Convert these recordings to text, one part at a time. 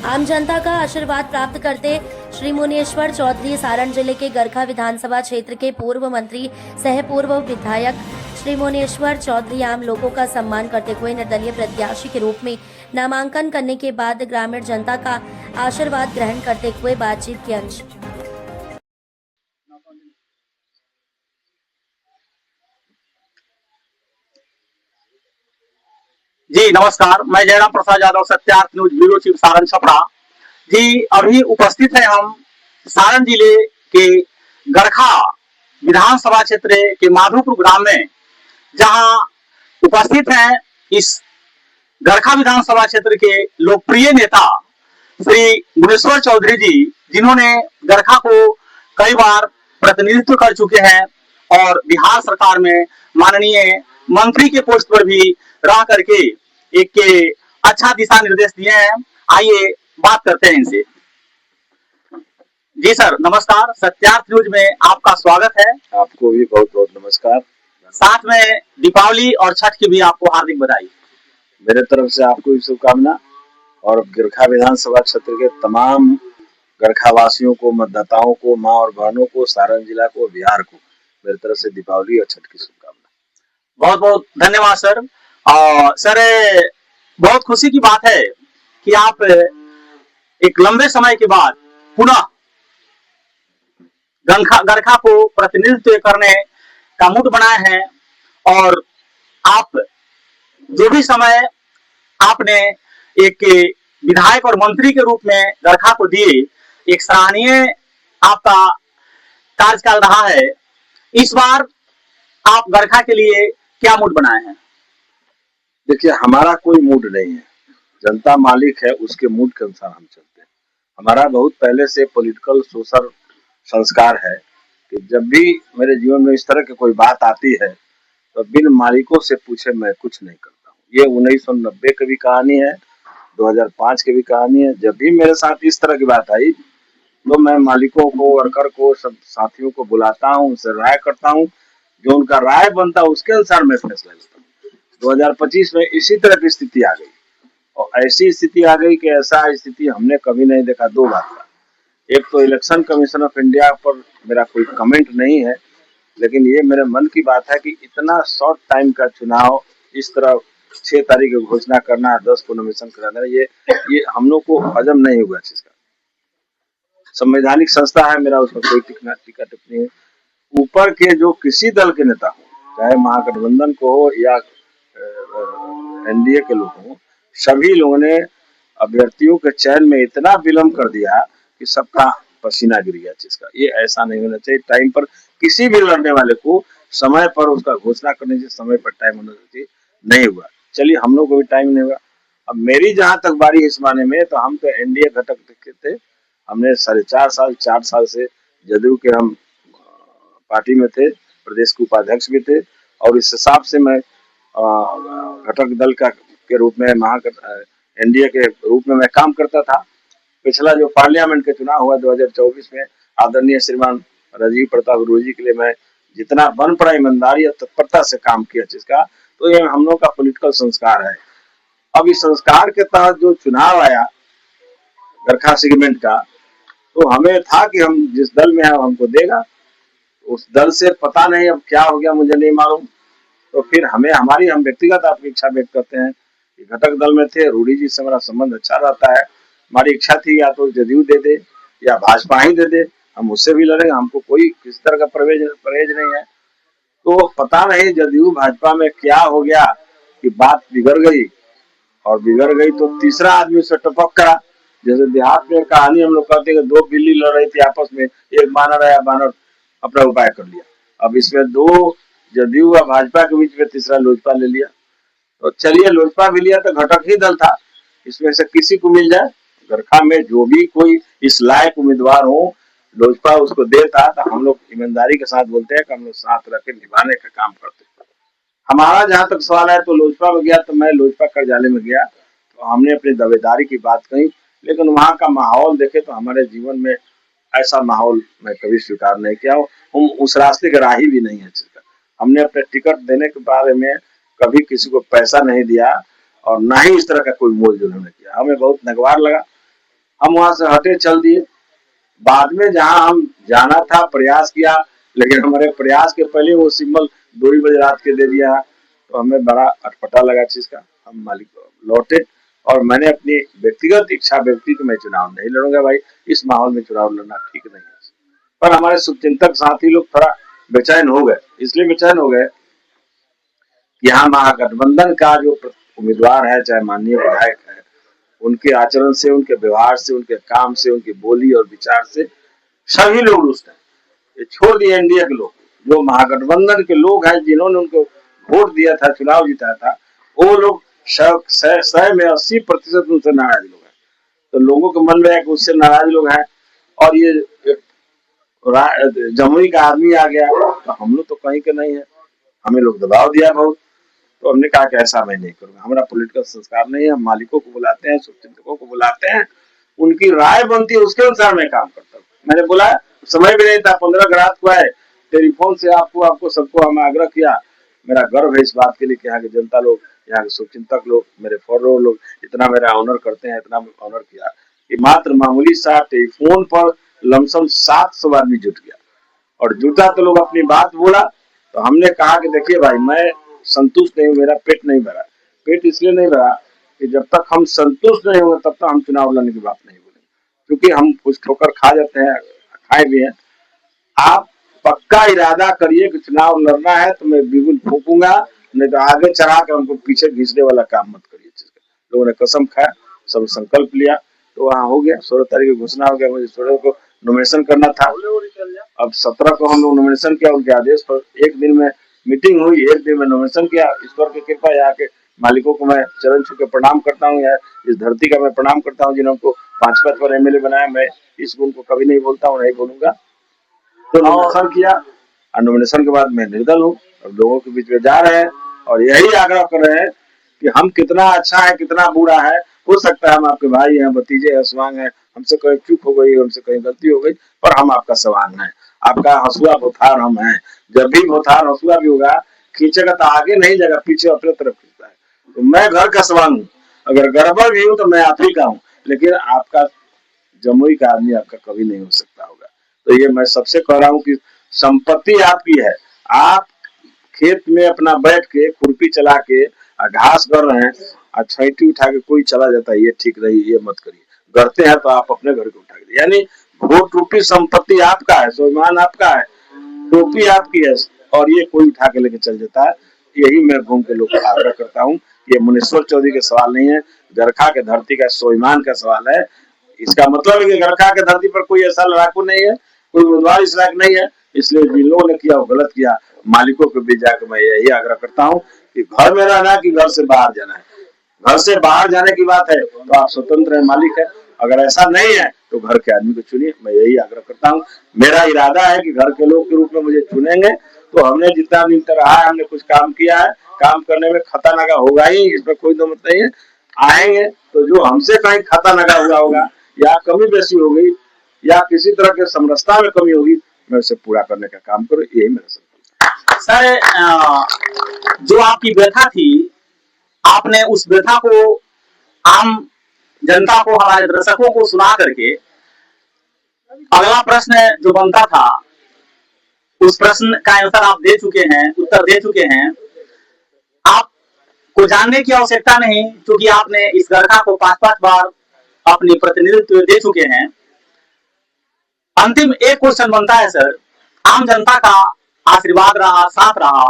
आम जनता का आशीर्वाद प्राप्त करते श्री मुनेश्वर चौधरी सारण जिले के गरखा विधानसभा क्षेत्र के पूर्व मंत्री सह पूर्व विधायक श्री मुनेश्वर चौधरी आम लोगों का सम्मान करते हुए निर्दलीय प्रत्याशी के रूप में नामांकन करने के बाद ग्रामीण जनता का आशीर्वाद ग्रहण करते हुए बातचीत के अंश। जी नमस्कार, मैं Jayram Prasad Yadav, Satyarth news bureau chief Saran Chhapra. जी अभी उपस्थित है हम सारण जिले के गरखा विधानसभा क्षेत्र के माधोपुर ग्राम में, जहां उपस्थित हैं इस गरखा विधानसभा क्षेत्र के लोकप्रिय नेता श्री मुनेश्वर चौधरी जी, जिन्होंने गरखा को कई बार प्रतिनिधित्व कर चुके हैं और बिहार सरकार में माननीय मंत्री के पोस्ट पर भी रह करके एक अच्छा दिशा निर्देश दिए हैं। आइए बात करते हैं इनसे। जी सर नमस्कार, सत्यार्थ न्यूज में आपका स्वागत है। आपको भी बहुत बहुत नमस्कार। साथ में दीपावली और छठ की भी आपको हार्दिक बधाई। मेरे तरफ से आपको भी शुभकामना और गरखा विधानसभा क्षेत्र के तमाम गरखा वासियों को, मतदाताओं को, माँ और बहनों को, सारण जिला को, बिहार को मेरे तरफ से दीपावली और छठ की शुभकामना। बहुत बहुत धन्यवाद सर। सर बहुत खुशी की बात है कि आप एक लंबे समय के बाद पुनः गरखा को प्रतिनिधित्व करने का मूड बनाए हैं और आप जो भी समय आपने एक विधायक और मंत्री के रूप में गरखा को दिए, एक सराहनीय आपका कार्यकाल रहा है। इस बार आप गरखा के लिए क्या मूड बनाए हैं? देखिए, हमारा कोई मूड नहीं है, जनता मालिक है, उसके मूड के अनुसार हम चलते हैं। हमारा बहुत पहले से पॉलिटिकल सोशल संस्कार है कि जब भी मेरे जीवन में इस तरह की कोई बात आती है तो बिन मालिकों से पूछे मैं कुछ नहीं करता हूँ। ये 1990 की भी कहानी है, 2005 की भी कहानी है। जब भी मेरे साथ इस तरह की बात आई तो मैं मालिकों को, वर्कर को, सब साथियों को बुलाता हूँ, उनसे राय करता हूँ, जो उनका राय बनता है उसके अनुसार मैं फैसला लेता हूँ। 2025 में इसी तरह की स्थिति आ गई और ऐसी स्थिति आ गई कि ऐसा स्थिति हमने कभी नहीं देखा। दो बात का, एक तो इलेक्शन कमीशन ऑफ इंडिया पर मेरा कोई कमेंट नहीं है, लेकिन ये मेरे मन की बात है कि इतना शॉर्ट टाइम का चुनाव इस तरह 6 तारीख की घोषणा करना, 10 को नोमिनेशन कराना, ये हम लोग को हजम नहीं हुआ। चीज का संवैधानिक संस्था है मेरा, उसमें कोई टीका टिप्पणी है। ऊपर के जो किसी दल के नेता हो, चाहे महागठबंधन को हो या एनडीए के लोग हो, सभी लोगों ने अभ्यर्थियों के चयन में इतना विलम्ब कर दिया कि सबका पसीना गिर गया। चीज का ये ऐसा नहीं होना चाहिए। टाइम पर किसी भी लड़ने वाले को समय पर उसका घोषणा करने से समय पर टाइम होना चाहिए, नहीं हुआ। चलिए, हम लोग को भी टाइम नहीं हुआ। अब मेरी जहां तक बारी इस माने में, तो हम तो एनडीए घटक थे, हमने 4.5 साल से जदयू के हम पार्टी में थे, प्रदेश के उपाध्यक्ष भी थे और इस हिसाब से मैं घटक दल का के रूप में एनडीए के रूप में मैं काम करता था। पिछला जो पार्लियामेंट का चुनाव हुआ 2024 में, आदरणीय श्रीमान राजीव प्रताप गुरु जी के लिए मैं जितना बन पड़ा ईमानदारी और तत्परता से काम किया जिसका, तो ये हम लोग का पॉलिटिकल संस्कार है। अब इस संस्कार के तहत जो चुनाव आया गरखा सेगमेंट का, तो हमें था कि हम जिस दल में है हमको देगा। उस दल से पता नहीं अब क्या हो गया, मुझे नहीं मालूम। तो फिर हम व्यक्तिगत आपकी इच्छा व्यक्त करते हैं कि घटक दल में थे, रूडी जी से हमारा संबंध अच्छा रहता है। हमारी इच्छा थी या तो जदयू दे दे या भाजपा ही दे दे, हम उससे भी लड़ेंगे, हमको कोई किसी तरह का परहेज नहीं है। तो पता नहीं जदयू भाजपा में क्या हो गया कि बात बिगड़ गई, और बिगड़ गई तो तीसरा आदमी उसे टपक करा। जैसे देहात में कहानी हम लोग कहते हैं कि 2 बिल्ली लड़ रही थी आपस में, एक बानर आया, बानर अपना उपाय कर लिया। अब इसमें 2 जदयू और भाजपा के बीच में तीसरा लोजपा ले लिया। तो चलिए, लोजपा भी लिया तो घटक ही दल था, इसमें से किसी को मिल जाए। गरखा में जो भी कोई इस लायक उम्मीदवार हो, लोजपा उसको देता, तो हम लोग ईमानदारी के साथ बोलते हैं कि हम लोग साथ रह के निभाने का काम करते हैं। हमारा जहां तक सवाल है, तो लोजपा में गया तो मैं लोजपा करजाले में गया, तो हमने अपनी दावेदारी की बात कही, लेकिन वहां का माहौल देखे तो हमारे जीवन में ऐसा माहौल मैं कभी स्वीकार नहीं किया। हम उस रास्ते के राही भी नहीं है। हमने अपने टिकट देने के बारे में कभी किसी को पैसा नहीं दिया और ना ही इस तरह का कोई मोल जोल हमने किया। हमें बहुत नगवार लगा हम वहां से हटे, चल दिए। बाद में जहां हम जाना था प्रयास किया, लेकिन हमारे प्रयास के पहले वो सिंबल 2 बजे रात के दे दिया, तो हमें बड़ा अटपटा लगा चीज का। हम मालिक लौटे और मैंने अपनी व्यक्तिगत इच्छा व्यक्त की कि मैं चुनाव नहीं लड़ूंगा भाई, इस माहौल में चुनाव लड़ना ठीक नहीं है। पर हमारे शुभचिंतक साथी लोग थोड़ा बेचैन हो गए। इसलिए बेचैन हो गए, यहाँ महागठबंधन का जो उम्मीदवार है, चाहे माननीय विधायक है, उनके आचरण से, उनके व्यवहार से, उनके काम से, उनकी बोली और विचार से सभी लोग रुष्ट हैं। ये छोड़ दिए एनडीए के लोग, जो महागठबंधन के लोग हैं, जिन्होंने उनको वोट दिया था, चुनाव जीता था, वो लोग 100 में 80% उनसे नाराज लोग हैं। तो लोगों के मन में है कि उससे नाराज लोग हैं, और ये जमुई का आदमी आ गया, तो हम लोग तो कहीं के नहीं है, हमें लोग दबाव दिया बहुत। तो हमने कहा कि ऐसा मैं नहीं करूंगा, हमारा पॉलिटिकल संस्कार नहीं है। हम मालिकों को बुलाते हैं, शुभचिंतकों को बुलाते हैं, उनकी राय बनती है, उसके अनुसार मैं काम करता हूँ। मैंने बोला, समय भी नहीं था, 15 रात को आए, टेलीफोन से आपको सबको हमें आग्रह किया। मेरा गर्व है इस बात के लिए कि यहाँ की जनता लोग, यहाँ के शुभचिंतक लोग, मेरे फॉलोअर लोग इतना मेरा ऑनर करते हैं, इतना ऑनर किया कि मात्र मामूली सा टेलीफोन पर लमसम 700 आदमी जुट गया। और जुटा तो लोग अपनी बात बोला, तो हमने कहा कि देखिए भाई, मैं संतुष्ट नहीं हूँ, मेरा पेट नहीं भरा। पेट इसलिए नहीं भरा कि जब तक हम संतुष्ट नहीं होंगे तब तक हम चुनाव लड़ने की बात नहीं बोलेंगे, क्योंकि हम कुछ ठोकर खा जाते हैं, खाए भी हैं। आप पक्का इरादा करिए कि चुनाव लड़ना है तो मैं बिल्कुल फूकूंगा, नहीं तो आगे चढ़ा कर हमको पीछे घींचने वाला काम मत करिए। लोगों ने कसम खाया, सब संकल्प लिया, तो वहाँ हो गया। 16 तारीख की घोषणा हो गया। मुझे 16 को नॉमिनेशन करना था, अब 17 को हम लोग नॉमिनेशन किया। उनके आदेश पर एक दिन में मीटिंग हुई, एक दिन में नॉमिनेशन किया। ईश्वर की कृपा, यहाँ के मालिकों को मैं चरण छू के प्रणाम करता हूँ, यार इस धरती का मैं प्रणाम करता हूँ जिन्होंने हमको 5 पद पर एमएलए बनाया। मैं इस गुण को कभी नहीं बोलता हूँ, नहीं बोलूंगा। तो नॉमिनेशन किया, और नॉमिनेशन के बाद मैं निर्दल हूँ, अब लोगों के बीच में जा रहे हैं और यही आग्रह कर रहे हैं कि हम कितना अच्छा है, कितना बुरा है। हो सकता है हम आपके भाई हैं, भतीजे हैं, स्वांग हैं, हमसे कहीं चूक हो गई, हमसे कहीं गलती हो गई, पर हम आपका स्वांग है, आपका हंसुआ भौथार हम हैं। जब भी भौथार हंसुआ भी होगा, खींचेगा तो आगे नहीं जाएगा, पीछे अपने तरफ खींचता है। तो मैं घर का स्वांग हूँ, अगर गड़बड़ भी हूँ तो मैं आप ही का हूँ, लेकिन आपका जमुई का आदमी आपका कभी नहीं हो सकता होगा। तो ये मैं सबसे कह रहा हूँ कि संपत्ति आपकी है। आप खेत में अपना बैठ के खुरपी चला के घास कर रहे हैं, और छैटी उठा के कोई चला जाता है, ये ठीक नहीं, ये मत करिए। करते हैं तो आप अपने घर को उठा के, यानी वोट रूपी संपत्ति आपका है, स्वाभिमान आपका है, टोपी आपकी है, और ये कोई उठा के लेके चल जाता है। यही मैं घूम के लोग आग्रह करता हूँ। ये मुनेश्वर चौधरी का सवाल नहीं है, गरखा के धरती का स्वाभिमान का सवाल है। इसका मतलब है कि गरखा के धरती पर कोई ऐसा लड़ाकू नहीं है, कोई उम्मीदवार इस लायक नहीं है। इसलिए जिन लोगों ने किया वो गलत किया। मालिकों के बीच जाकर मैं यही आग्रह करता हूँ कि घर में रहना कि घर से बाहर जाना है। घर से बाहर जाने की बात है तो आप स्वतंत्र है, मालिक है। अगर ऐसा नहीं है तो घर के आदमी को चुनिए, मैं यही आग्रह करता हूँ। मेरा इरादा है कि घर के लोग के रूप में मुझे चुनेंगे तो हमने जितना दिन तक रहा है, हमने कुछ काम किया है, काम करने में खता नागा होगा ही, इसमें कोई दो मत नहीं है। आएंगे तो जो हमसे कहीं खता नागा हुआ होगा, या कमी बेसी हो गई, या किसी तरह के समरसता में कमी होगी, मैं उसे पूरा करने का काम करूँ, यही मेरा संकल्प। सर, जो आपकी व्यथा थी, आपने उस व्यथा को आम जनता को, हमारे दर्शकों को सुना करके अगला प्रश्न जो बनता था, उस प्रश्न का आंसर आप दे चुके हैं, उत्तर दे चुके हैं। आपको जानने की आवश्यकता नहीं, क्योंकि आपने इस गरखा को 5-5 बार अपनी प्रतिनिधित्व दे चुके हैं। अंतिम एक क्वेश्चन बनता है सर, आम जनता का आशीर्वाद रहा, साथ रहा,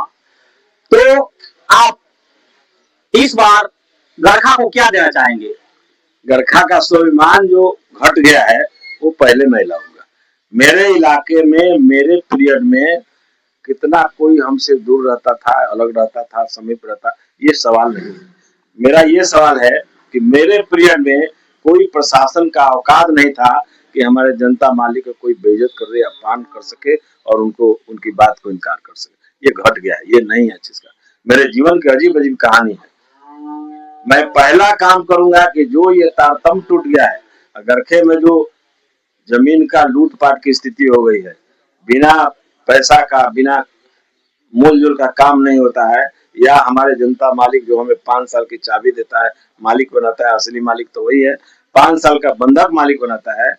तो आप इस बार गरखा को क्या देना चाहेंगे? गरखा का स्वाभिमान जो घट गया है वो पहले मैं लाऊंगा। मेरे इलाके में, मेरे पीरियड में कितना कोई हमसे दूर रहता था, अलग रहता था, समीप रहता, ये सवाल नहीं है। मेरा ये सवाल है कि मेरे पीरियड में कोई प्रशासन का औकात नहीं था कि हमारे जनता मालिक को कोई बेइज्जत कर दे, अपमान कर सके और उनको उनकी बात को इनकार कर सके। ये घट गया है, ये नहीं है चीज का। मेरे जीवन की अजीब अजीब कहानी है। मैं पहला काम करूंगा कि जो ये तारतम्य टूट गया है, गरखे में जो जमीन का लूटपाट की स्थिति हो गई है, बिना पैसा का, बिना मूल जोल का काम नहीं होता है, या हमारे जनता मालिक जो हमें 5 साल की चाबी देता है, मालिक बनाता है, असली मालिक तो वही है। 5 साल का बंधक मालिक बनाता है,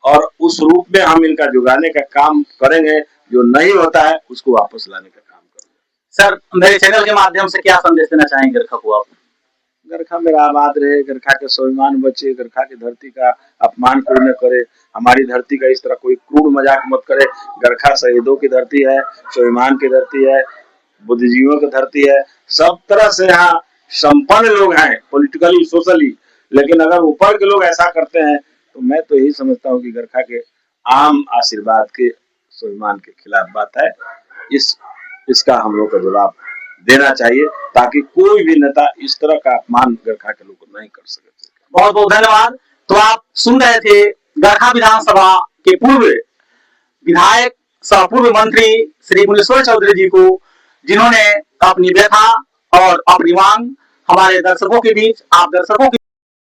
और उस रूप में हम इनका जुगाने का काम करेंगे। जो नहीं होता है उसको वापस लाने का काम करेंगे। सर, मेरे चैनल के माध्यम से क्या संदेश देना चाहेंगे गरखा को आप? गरखा मेरा आबाद रहे, गरखा के स्वाभिमान बचे, गरखा की धरती का अपमान कोई न करे, हमारी धरती का इस तरह कोई क्रूर मजाक मत करे। गरखा शहीदों की धरती है, स्वाभिमान की धरती है, बुद्धिजीवियों की धरती है। सब तरह से यहाँ संपन्न लोग हैं, पॉलिटिकली, सोशली। लेकिन अगर ऊपर के लोग ऐसा करते हैं तो मैं तो यही समझता हूँ कि गरखा के आम आशीर्वाद के स्वाभिमान के खिलाफ बात है। इसका हम लोग का जवाब देना चाहिए, ताकि कोई भी नेता इस तरह का अपमान गरखा के लोगों को नहीं कर सके। बहुत बहुत धन्यवाद। तो आप सुन रहे थे गरखा विधानसभा के पूर्व विधायक सह पूर्व मंत्री श्री मुनीश्वर चौधरी जी को, जिन्होंने अपनी व्यथा और अपनी मांग हमारे दर्शकों के बीच, आप दर्शकों